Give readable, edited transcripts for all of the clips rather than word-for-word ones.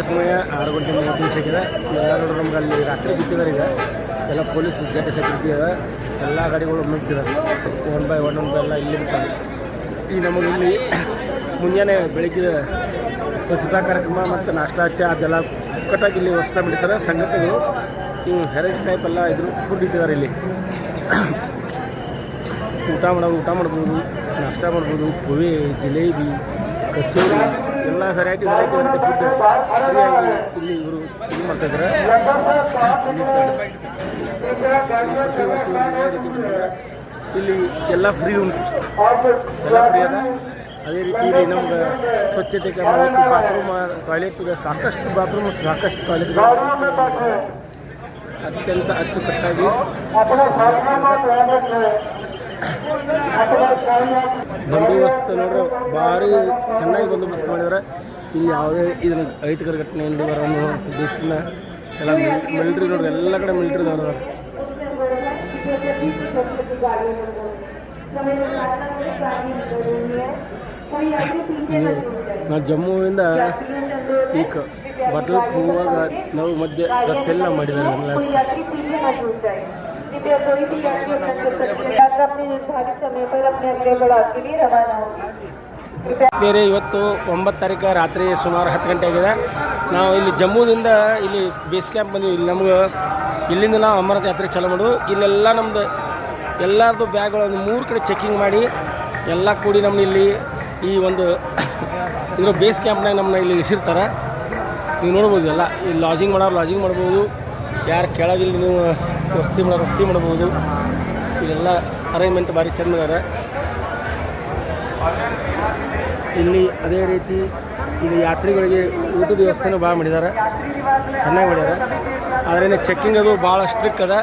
ಸಮಯ 6 ಗಂಟೆ 30 ನಿಮಿಷಕ್ಕಿದೆ. ಎಲ್ಲರೂ ನಮ್ಗೆ ಅಲ್ಲಿ ರಾತ್ರಿ ಬಿಟ್ಟಿದ್ದಾರೆ. ಈಗ ಎಲ್ಲ ಪೊಲೀಸ್ ಜೊತೆ ಸೆಕ್ಯೂರಿಟಿ ಇದೆ. ಎಲ್ಲ ಗಾಡಿಗಳು ನುಗ್ಗಿದ್ದಾರೆ. 1 by 1 ಎಲ್ಲ ಇಲ್ಲಿ ಬಿಡ್ತಾರೆ. ಈ ನಮಗೆ ಇಲ್ಲಿ ಮುಂಜಾನೆ ಬೆಳಗ್ಗೆ ಸ್ವಚ್ಛತಾ ಕಾರ್ಯಕ್ರಮ ಮತ್ತು ನಾಷ್ಟಾ ಚಾ ಅದೆಲ್ಲ ಕಟ್ಟಾಗಿ ಇಲ್ಲಿ ವ್ಯವಸ್ಥೆ ಬಿಡ್ತಾರೆ. ಸಂಗತಿಗಳು ಇವು ಹೆರೈಸ್ ಟೈಪ್ ಎಲ್ಲ ಇದ್ರು ಫುಡ್ ಇಟ್ಟಿದ್ದಾರೆ. ಇಲ್ಲಿ ಊಟ ಮಾಡ್ಬೋದು, ನಾಷ್ಟ ಮಾಡ್ಬೋದು. ಪುವಿ, ಜಿಲೇಬಿ, ಕಚೋರಿ ಎಲ್ಲ ವೆರೈಟಿ ಫುಡ್ ಫ್ರೀಯಾಗಿ ಇಲ್ಲಿ ಇವರು ಇದು ಮಾಡ್ತಾಯಿದ್ದಾರೆ. ಪ್ರತಿ ವರ್ಷ ಇಲ್ಲಿ ಎಲ್ಲ ಫ್ರೀ ಉಂಟು, ಎಲ್ಲ ಫ್ರೀ ಅದ. ಅದೇ ರೀತಿ ಇಲ್ಲಿ ನಮ್ಗೆ ಸ್ವಚ್ಛತೆ ಬಾತ್ರೂಮ್ ಟಾಯ್ಲೆಟ್ ಸಾಕಷ್ಟು ಬಾತ್ರೂಮ್ ಸಾಕಷ್ಟು ಟಾಯ್ಲೆಟ್ ಅತ್ಯಂತ ಅಚ್ಚುಕಟ್ಟಾಗಿ ಬಂದೋಬಸ್ತ್ ನೋಡ್ರೆ ಭಾರಿ ಚೆನ್ನಾಗಿ ಬಂದೋಬಸ್ತ್ ಮಾಡಿದ್ರೆ. ಇಲ್ಲಿ ಯಾವುದೇ ಇದನ್ನು ಅಹಿತಕರ ಘಟನೆ ಬರೋ ದೇಶನ ಎಲ್ಲ ಮಿಲಿಟ್ರಿ ನೋಡ್ರಿ, ಎಲ್ಲ ಕಡೆ ಮಿಲಿಟ್ರಿದವ್ರು. ನಾವು ಜಮ್ಮುವಿಂದ ಈಗ ಬಟ್ಲು ಹೋಗುವಾಗ ನಾವು ಮಧ್ಯೆ ರಸ್ತೆಯಲ್ಲಿ ನಾವು ಮಾಡಿದ್ದಾರೆ. ಬೇರೆ ಇವತ್ತು 9 ತಾರೀಕು ರಾತ್ರಿ ಸುಮಾರು 10 ಗಂಟೆ ಆಗಿದೆ. ನಾವು ಇಲ್ಲಿ ಜಮ್ಮುದಿಂದ ಇಲ್ಲಿ ಬೇಸ್ ಕ್ಯಾಂಪ್ ಬಂದೀವಿ. ಇಲ್ಲಿ ನಮ್ಗೆ ಇಲ್ಲಿಂದ ನಾವು ಅಮರನಾಥ ಯಾತ್ರೆ ಚಾಲೂ ಮಾಡೋದು. ಇಲ್ಲೆಲ್ಲ ನಮ್ಮದು ಎಲ್ಲರದ್ದು ಬ್ಯಾಗ್ಗಳು 3 ಕಡೆ ಚೆಕಿಂಗ್ ಮಾಡಿ ಎಲ್ಲ ಕೂಡಿ ನಮ್ಮನ್ನ ಇಲ್ಲಿ ಈ ಒಂದು ಇದ್ರ ಬೇಸ್ ಕ್ಯಾಂಪ್ನಾಗ ನಮ್ಮನ್ನ ಇಲ್ಲಿ ಇಳಿಸಿರ್ತಾರೆ. ನೀವು ನೋಡ್ಬೋದು. ಎಲ್ಲ ಇಲ್ಲಿ ಲಾಜಿಂಗ್ ಮಾಡ್ಬೋದು. ಯಾರು ಕೆಳಗಿಲ್ಲಿ ನೀವು ವಸತಿ ಮಾಡ್ಬೋದು. ಇಲ್ಲೆಲ್ಲ ಅರೇಂಜ್ಮೆಂಟ್ ಭಾರಿ ಚೆಂದ ಇದ್ದಾರೆ. ಇಲ್ಲಿ ಅದೇ ರೀತಿ ಇಲ್ಲಿ ಯಾತ್ರಿಗಳಿಗೆ ಊಟದ ವ್ಯವಸ್ಥೆನೂ ಭಾಳ ಮಾಡಿದ್ದಾರೆ, ಚೆನ್ನಾಗಿ ಮಾಡ್ಯಾರ. ಆದರೆ ಚೆಕ್ಕಿಂಗ್ ಅದು ಭಾಳ ಸ್ಟ್ರಿಕ್ ಅದ.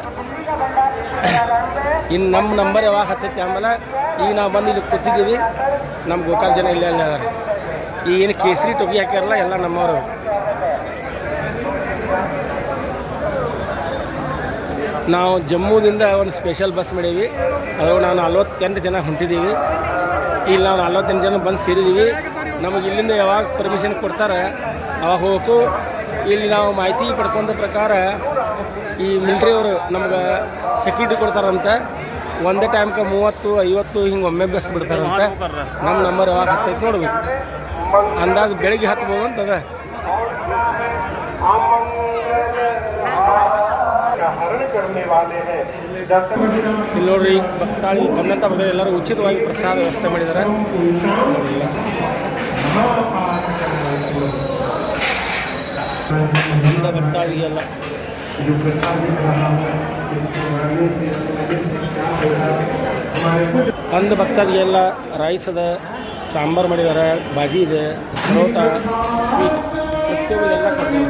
ಇನ್ನು ನಮ್ಮ ನಂಬರ್ ಯಾವಾಗ ಹತ್ತೈತಿ ಆಮೇಲೆ ಈಗ ನಾವು ಬಂದು ಇಲ್ಲಿ ಕೂತಿದ್ದೀವಿ. ನಮ್ಮ ಗೋಕಾಕ್ ಜನ ಇಲ್ಲೇ ಅದಾರೆ. ಈ ಏನು ಕೇಸರಿ ಟೊಪ್ಪಿ ಹಾಕ್ಯಾರಲ್ಲ ಎಲ್ಲ ನಮ್ಮವರು. ನಾವು ಜಮ್ಮುದಿಂದ ಒಂದು ಸ್ಪೆಷಲ್ ಬಸ್ ಮಾಡೀವಿ. ಅದು ನಾವು 48 ಜನ ಹೊಂಟಿದ್ದೀವಿ. ಇಲ್ಲಿ ನಾವು 48 ಜನ ಬಂದು ಸೇರಿದ್ದೀವಿ. ನಮಗೆ ಇಲ್ಲಿಂದ ಯಾವಾಗ ಪರ್ಮಿಷನ್ ಕೊಡ್ತಾರೆ ಅವಾಗ ಹೋಗಬೇಕು. ಇಲ್ಲಿ ನಾವು ಮಾಹಿತಿ ಪಡ್ಕೊಂಡ ಪ್ರಕಾರ ಈ ಮಿಲ್ಟ್ರಿಯವರು ನಮ್ಗೆ ಸೆಕ್ಯೂರಿಟಿ ಕೊಡ್ತಾರಂತೆ. ಒಂದೇ ಟೈಮ್ಗೆ 30, 50 ಹಿಂಗೆ ಒಮ್ಮೆ ಬಸ್ ಬಿಡ್ತಾರಂತೆ. ನಮ್ಮ ನಂಬರ್ ಯಾವಾಗ ಹತ್ತೈತೆ ನೋಡ್ಬೇಕು. ಅಂದಾಜು ಬೆಳಿಗ್ಗೆ ಹತ್ಬೋದು ಅಂತದ. ಇಲ್ಲಿ ನೋಡ್ರಿ, ಭಕ್ತಾಳಿ ಬಂದಂಥ ಬಗ್ಗೆ ಎಲ್ಲರೂ ಉಚಿತವಾಗಿ ಪ್ರಸಾದ ವ್ಯವಸ್ಥೆ ಮಾಡಿದ್ದಾರೆ. ಭಕ್ತಾಳಿಗೆಲ್ಲ ಒಂದು ಭಕ್ತಾದಿಗೆಲ್ಲ ರೈಸ್ ಅದ, ಸಾಂಬಾರು ಮಾಡಿದ್ದಾರೆ, ಬಾಜಿ ಇದೆ, ಪರೋಟ, ಸ್ವೀಟ್ ಪ್ರತಿಯೊಂದು ಎಲ್ಲ ಕೊಡ್ತಾರೆ.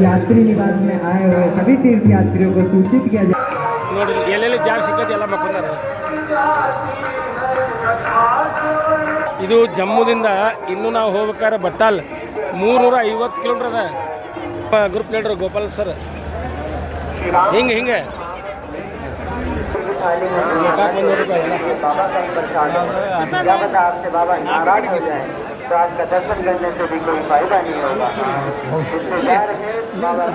यात्री निवास में आए हुए सभी तीर्थ यात्रियों को सूचित किया जाए. ನೋಡಿ ಎಲ್ಲೆಲ್ಲಿ ಜಾಗ ಸಿಕ್ಕತ್ತೆ ಎಲ್ಲ ಮಕ್ಕೊಂಡಾರೆ. ಇದು ಜಮ್ಮುದಿಂದ ಇನ್ನೂ ನಾವು ಹೋಗ್ಬೇಕಾದ್ರೆ ಬಟ್ಟಾಲ್ 350 ಕಿಲೋಮೀಟರ್ ಅದ. ಗ್ರೂಪ್ ಲೀಡರ್ ಗೋಪಾಲ್ ಸರ್ ಹಿಂಗೆ ಗೋಕಾಕ್ तो आज का दर्शन करने से भी कोई फायदा नहीं होगा. बाबा